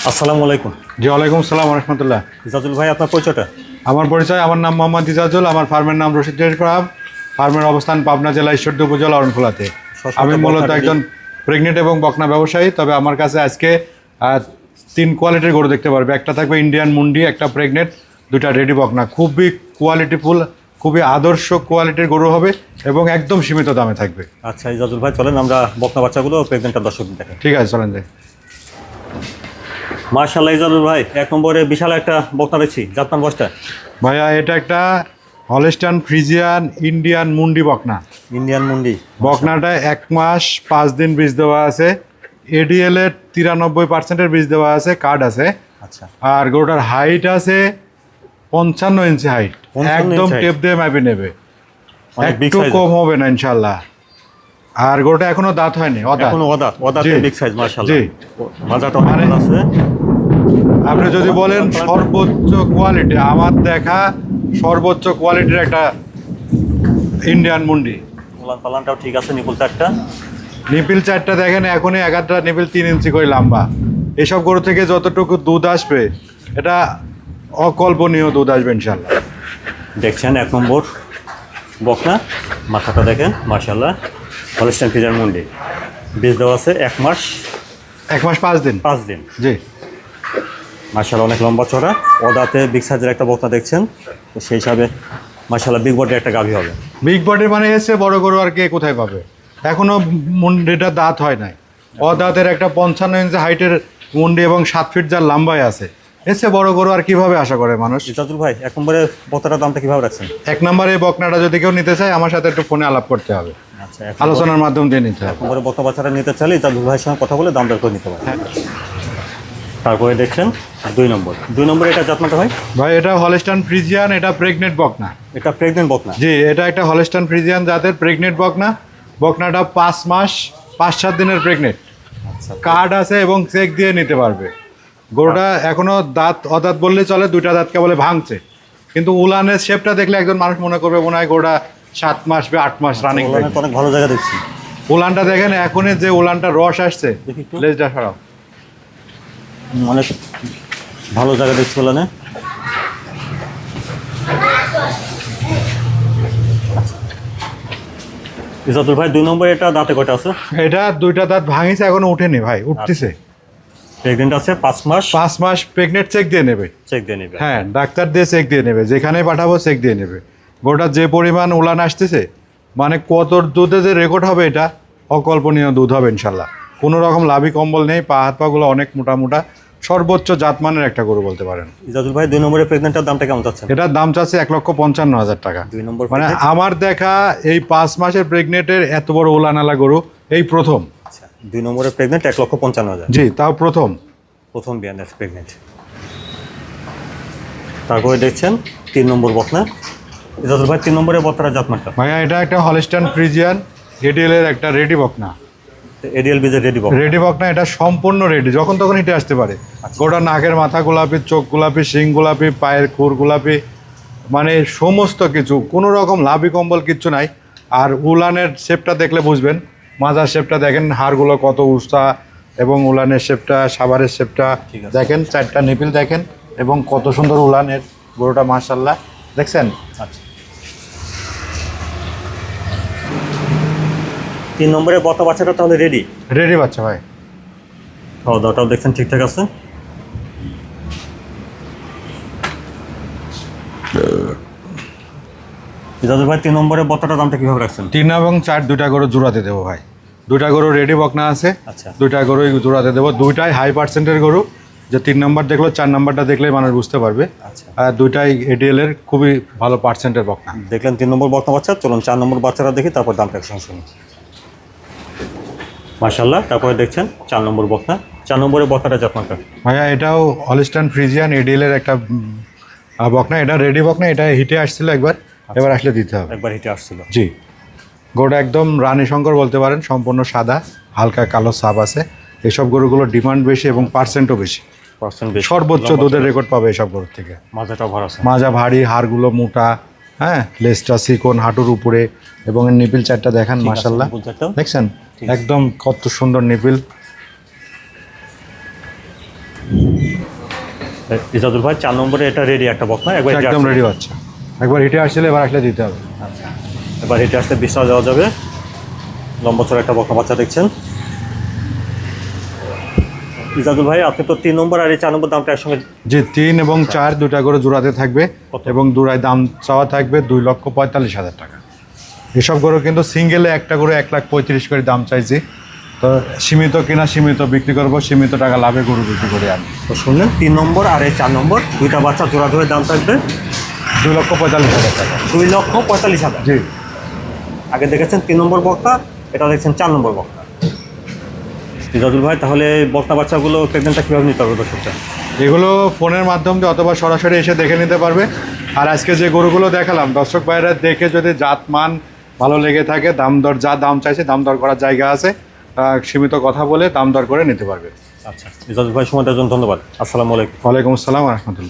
আসসালামু আলাইকুম। জি ওয়ালাইকুম সালাম রহমতুল্লাহ। ইজাজুল ভাই, আপনার পরিচয়টা? আমার পরিচয়, আমার নাম মোহাম্মদ ইজাজুল, আমার ফার্মের নাম রশিদ ডেয়ারি ফার্ম। ফার্মের অবস্থান পাবনা জেলা ঈশ্বরদী উপজেলা অরণখোলাতে। আমি মূলত একজন প্রেগনেন্ট এবং বকনা ব্যবসায়ী। তবে আমার কাছে আজকে 3 কোয়ালিটির গরু দেখতে পারবে। একটা থাকবে ইন্ডিয়ান মুন্ডি, একটা প্রেগনেন্ট, 2টা রেডি বকনা। খুবই কোয়ালিটিফুল, খুবই আদর্শ কোয়ালিটির গরু হবে এবং একদম সীমিত দামে থাকবে। আচ্ছা ইজাজুল ভাই, চলেন আমরা বকনা বাচ্চাগুলো প্রেগনেন্টটা দর্শক দেখেন। ঠিক আছে, চলেন যাই। মাশাআল্লাহ ইজাজুল ভাই, এক নম্বরে বিশাল একটা বকনা দেখছি। জাতমান বয়সটা? ভাইয়া এটা একটা হলস্টাইন ফ্রিজিয়ান ইন্ডিয়ান মুন্ডি বকনা। ইন্ডিয়ান মুন্ডি বকনাটা 1 মাস 5 দিন বীজ দেওয়া আছে। এডিএল এর 93% বীজ দেওয়া আছে, কার্ড আছে। আচ্ছা, আর গরুটার হাইট আছে 55 ইঞ্চি হাইট। 55 একদম ইঞ্চি টেপ দিয়ে মাপে নেবে, অনেক big একটু size। কম হবে না ইনশাল্লাহ। আর গরুটা এখনো দাঁত হয়নি, এখনো ওদাতে জি। বিগ সাইজ মাশাআল্লাহ। জি। মাজাটা অনেক ভালো আছে। আপনি যদি বলেন সর্বোচ্চ কোয়ালিটি, আমার দেখা সর্বোচ্চ কোয়ালিটির একটা ইন্ডিয়ান মুন্ডি। উলান পালানটাও ঠিক আছে, নিপুল চারটা। নিপিল 4টা দেখেন, এখনই 11টা নিপিল 3 ইঞ্চি করে লম্বা। এসব গরু থেকে যতটুকু দুধ আসবে, এটা অকল্পনীয় দুধ আসবে ইনশাল্লাহ। দেখছেন এক নম্বর বকনা, মাথাটা দেখেন মাশাআল্লাহ। হলস্টাইন ফ্রিজিয়ান মুন্ডি, বীজ দেওয়া আছে 1 মাস 1 মাস 5 দিন। 5 দিন। জি। মাশাআল্লাহ অনেক লম্বা চড়া, ওদাতে বিগ সাইজের একটা বকনা দেখছেন। তো সেই হিসাবে মাশাআল্লাহ বিগ বডির একটা গাভী হবে। বিগ বডি মানে এসে বড় গরু আর কে কোথায় পাবে? এখনো মুন্ডিটা দাঁত হয় নাই। দাঁতের একটা 55 ইঞ্চি হাইটের মুন্ডি এবং 7 ফিট যার লম্বায় আছে। এসে বড় গরু আর কিভাবে আশা করে মানুষ? ইজাজুল ভাই, এক নম্বরে বকনাটার দামটা কিভাবে রাখছেন? 1 নম্বরে বকনাটা যদি কেউ নিতে চায়, আমার সাথে একটু ফোনে আলাপ করতে হবে, আচ্ছা, আলোচনার মাধ্যম দিয়ে নিতে হবে। নম্বরে বকনা বাচ্চাটা নিতে চাইলে ইজাজুল ভাইয়ের সঙ্গে কথা বলে দাম দর করে নিতে পারে। হ্যাঁ। তারপরে দেখছেন 2 নম্বর এটা জাতমানটা ভাই? ভাই এটা হলস্টাইন ফ্রিজিয়ান, এটা প্রেগনেন্ট বকনা। এটা প্রেগনেন্ট বকনা? জি, এটা একটা হলস্টাইন ফ্রিজিয়ান জাতের প্রেগনেন্ট বকনা। বকনাটা 5 মাস 5-7 দিনের প্রেগনেন্ট। আচ্ছা, কার্ড আছে এবং চেক দিয়ে নিতে পারবে। গরুটা এখনো অদাঁত বললে চলে, 2টা দাঁত কেবলে ভাঙছে। কিন্তু উলানের শেপটা দেখলে একজন মানুষ মনে করবে মনে হয় গরুটা 7 মাস বা 8 মাস রানিং। উলানের তো অনেক ভালো জায়গা দেখছি। উলানটা দেখেন, এখনই যে উলানটা রস আসছে, দেখি একটু। লেজটা সরাও। অনেক ভালো জায়গা দেখছি উলানে। ইজাজুল ভাই 2 নম্বরে এটা দাঁতে কয়টা আছে? এটা 2টা দাঁত ভাঙিছে, এখনো উঠেনি ভাই, উঠতেছে। প্রেগনেন্ট আছে 5 মাস। 5 মাস প্রেগনেন্ট, চেক দিয়ে নেবে। চেক দিয়ে নেবে। হ্যাঁ, ডাক্তার দিয়ে চেক দিয়ে নেবে, যেখানে পাঠাবো চেক দিয়ে নেবে। গরুটার যে পরিমাণ উলান আসতেছে, মানে কত দুধে যে রেকর্ড হবে, এটা অকল্পনীয় দুধ হবে ইনশাল্লাহ। কোনো রকম লাভি কম্বল নেই, পা হাত পাগুলো অনেক মোটা মোটা, সর্বোচ্চ জাতমানের একটা গরু বলতে পারেন। ইজাজুল ভাই 2 নম্বরে প্রেগনেন্টের দামটা কেমন যাচ্ছে? এটার দাম চাচ্ছে 1,55,000 টাকা। 2 নম্বর মানে আমার দেখা এই 5 মাসের প্রেগনেন্টের এত বড় উলানালা গরু এই প্রথম। আচ্ছা, 2 নম্বরে প্রেগনেন্ট 1,55,000। জি, তাও প্রথম বিয়ানের প্রেগনেন্ট। তারপরে দেখছেন 3 নম্বর বকনা। ইজাজুল ভাই 3 নম্বরে বকনার জাতমানটা? ভাইয়া এটা একটা হলস্টাইন ফ্রিজিয়ান এডিএল এর একটা রেডি বকনা। এডিএল বিজের রেডি বকনা। রেডি বকনা, এটা সম্পূর্ণ রেডি, যখন তখন হিটে আসতে পারে। গোটা নাকের মাথা গোলাপি, চোখ গোলাপি, শিং গোলাপি, পায়ের খুর গোলাপি, মানে সমস্ত কিছু, কোনো রকম লাভি কম্বল কিচ্ছু নাই। আর উলানের শেপটা দেখলে বুঝবেন, মাজার শেপটা দেখেন, হাড়গুলো কত উঁচা, এবং উলানের শেপটা, সাভারের শেপটা দেখেন, 4টা নিপিল দেখেন, এবং কত সুন্দর উলানের গরুটা মাশাআল্লাহ, দেখছেন? আচ্ছা, 3 নম্বরে বকনা বাচ্চাটা তাহলে রেডি? রেডি বাচ্চা ভাই। খাওয়া দাওয়াটাও দেখছেন ঠিকঠাক আছে। ইজাজুল ভাই 3 নম্বরে বকনাটার দামটা কিভাবে রাখছেন? 3 এবং 4 2টা গরু জোড়াতে দেবো ভাই। 2টা গরু রেডি বকনা আছে। আচ্ছা, 2টা গরুই জোড়াতে দেবো। 2টাই হাই পার্সেন্টের গরু, যে 3 নম্বর দেখলো 4 নম্বরটা দেখলেই মানুষ বুঝতে পারবে। আচ্ছা, আর 2টাই এডিএল এর খুবই ভালো পার্সেন্টের বকনা। দেখলেন 3 নম্বর বকনা বাচ্চা। চলুন 4 নম্বর বাচ্চারা দেখি, তারপর দামটা একসঙ্গে শুনি। মাশাআল্লাহ, তারপরে দেখছেন 4 নম্বর বকনা। 4 নম্বরে বকনাটা জাতমানটা? ভাইয়া এটাও হলস্টাইন ফ্রিজিয়ান এডিএল এর একটা বকনা। এটা রেডি বকনা, এটা হিটে আসছিল একবার, এবার আসলে দিতে হবে। একবার হিটে আসছিল। জি, গরুটা একদম রানী শঙ্কর বলতে পারেন, সম্পূর্ণ সাদা, হালকা কালো ছাপ আছে। এসব গরুগুলোর ডিমান্ড বেশি এবং পার্সেন্টও বেশি। সর্বোচ্চ দুধের রেকর্ড পাবে এসব গরুর থেকে। মাজাটাও ভালো আছে। মাজা ভারী, হাড়গুলো মোটা, হ্যাঁ, লেজটা চিকন, হাঁটুর উপরে, এবং এর নিপিল 4টা দেখেন মাশাআল্লাহ, দেখছেন? একদম কত সুন্দর নিপিল। ইজাজুল ভাই 4 নম্বরে এটা রেডি একটা বকনা, একবার হিটে একদম আসছে। রেডি বাচ্চা, একবার হিটে আসলে এবার আসলে দিতে হবে। এবার হিটে আসলে 20 টাকা দেওয়া যাবে। লম্বা চড়া একটা বকনা বাচ্চা দেখছেন। ইজাজুল ভাই আপনি তো 3 নম্বর আর এই 4 নম্বর দামটা একসঙ্গে জি 3 এবং 4 দুটা করে জোড়াতে থাকবে কত? এবং দুটায় দাম চাওয়া থাকবে 2,45,000 টাকা। এসব গরু কিন্তু সিঙ্গেলে একটা করে 1,35,000 করে দাম চাইছি। তো সীমিত কিনা সীমিত বিক্রি করবো, সীমিত টাকা লাভে গরু বিক্রি করে আমি। তো শুনলেন 3 নম্বর আর এই 4 নম্বর দুইটা বাচ্চা জোড়া ধরে দাম থাকবে 2,45,000 টাকা। 2,45,000। জি আগে দেখেছেন 3 নম্বর বকনা, এটা দেখছেন 4 নম্বর বকনা। ইজাজুল ভাই তাহলে বকনা বাচ্চাগুলো প্রেগনেন্টটা কীভাবে নিতে হবে দর্শকটা? এগুলো ফোনের মাধ্যম দিয়ে অথবা সরাসরি এসে দেখে নিতে পারবে। আর আজকে যে গরুগুলো দেখালাম দর্শক ভাইরা দেখে যদি জাত মান ভালো লেগে থাকে, দাম দর যা দাম চাইছে দাম দর করার জায়গা আছে, সীমিত কথা বলে দাম দর করে নিতে পারবে। আচ্ছা ইজাজুল ভাই সময় দেওয়ার জন্য ধন্যবাদ। আসসালামু আলাইকুম। ওয়ালাইকুম আসসালাম রহমতুল্লাহ।